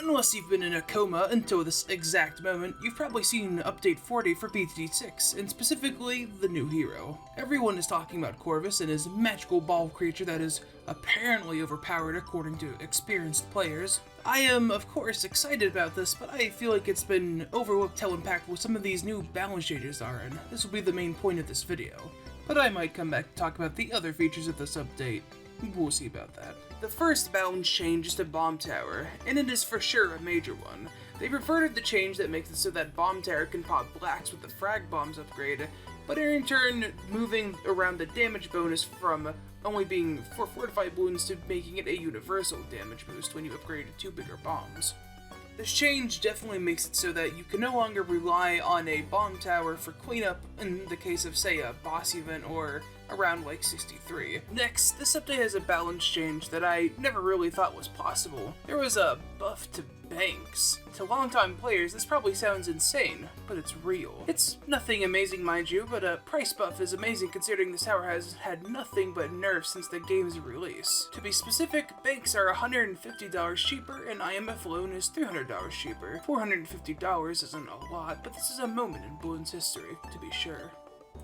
Unless you've been in a coma until this exact moment, you've probably seen Update 40 for BTD 6, and specifically the new hero. Everyone is talking about Corvus and his magical ball creature that is apparently overpowered according to experienced players. I am, of course, excited about this, but I feel like it's been overlooked how impactful some of these new balance changes are, and this will be the main point of this video. But I might come back to talk about the other features of this update. We'll see about that. The first balance change is to Bomb Tower, and it is for sure a major one. They've reverted the change that makes it so that Bomb Tower can pop blacks with the Frag Bombs upgrade, but in turn moving around the damage bonus from only being for fortified balloons to making it a universal damage boost when you upgrade to 2 bigger bombs. This change definitely makes it so that you can no longer rely on a bomb tower for cleanup in the case of, say, a boss event or around like 63. Next, this update has a balance change that I never really thought was possible. There was a buff to banks. To longtime players, this probably sounds insane, but it's real. It's nothing amazing, mind you, but a price buff is amazing considering this tower has had nothing but nerfs since the game's release. To be specific, banks are $150 cheaper, and IMF alone is $300 cheaper. $450 isn't a lot, but this is a moment in Bloons history, to be sure.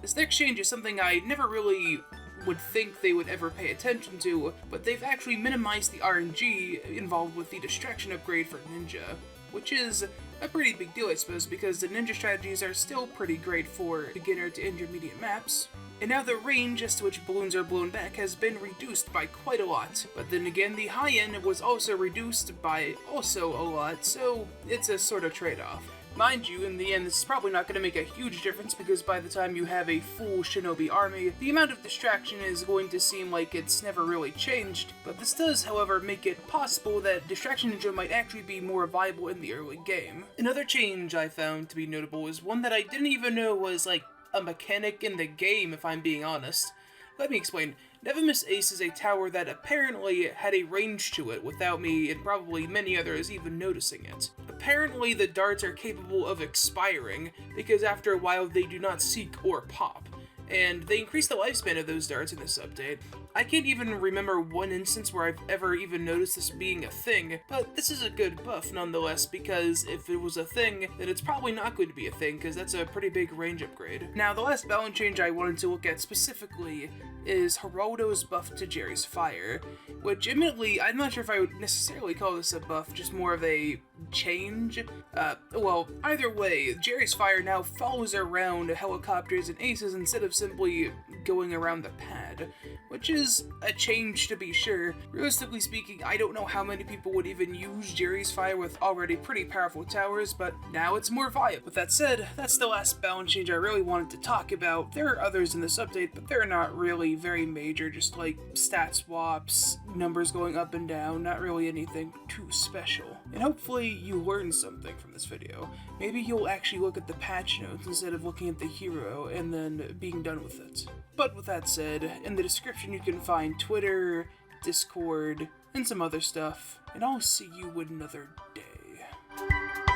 This next change is something I never really would think they would ever pay attention to, but they've actually minimized the RNG involved with the distraction upgrade for Ninja, which is a pretty big deal, I suppose, because the Ninja strategies are still pretty great for beginner to intermediate maps. And now the range as to which balloons are blown back has been reduced by quite a lot, but then again the high end was also reduced by also a lot, so it's a sort of trade-off. Mind you, in the end, this is probably not going to make a huge difference because by the time you have a full shinobi army, the amount of distraction is going to seem like it's never really changed, but this does, however, make it possible that Distraction Ninja might actually be more viable in the early game. Another change I found to be notable is one that I didn't even know was, like, a mechanic in the game, if I'm being honest. Let me explain. Never Miss Ace is a tower that apparently had a range to it without me and probably many others even noticing it. Apparently the darts are capable of expiring because after a while they do not seek or pop, and they increase the lifespan of those darts in this update. I can't even remember one instance where I've ever even noticed this being a thing, but this is a good buff nonetheless because if it was a thing, then it's probably not going to be a thing because that's a pretty big range upgrade. Now the last balance change I wanted to look at specifically is Geraldo's buff to Jerry's Fire, which admittedly, I'm not sure if I would necessarily call this a buff, just more of a change. Well, either way, Jerry's Fire now follows around helicopters and aces instead of simply going around the pad, which is a change to be sure. Realistically speaking, I don't know how many people would even use Jerry's Fire with already pretty powerful towers, but now it's more viable. With that said, that's the last balance change I really wanted to talk about. There are others in this update, but they're not really very major, just like stat swaps, numbers going up and down, not really anything too special. And hopefully you learned something from this video. Maybe you'll actually look at the patch notes instead of looking at the hero and then being done with it. But with that said, in the description you can find Twitter, Discord, and some other stuff, and I'll see you another day.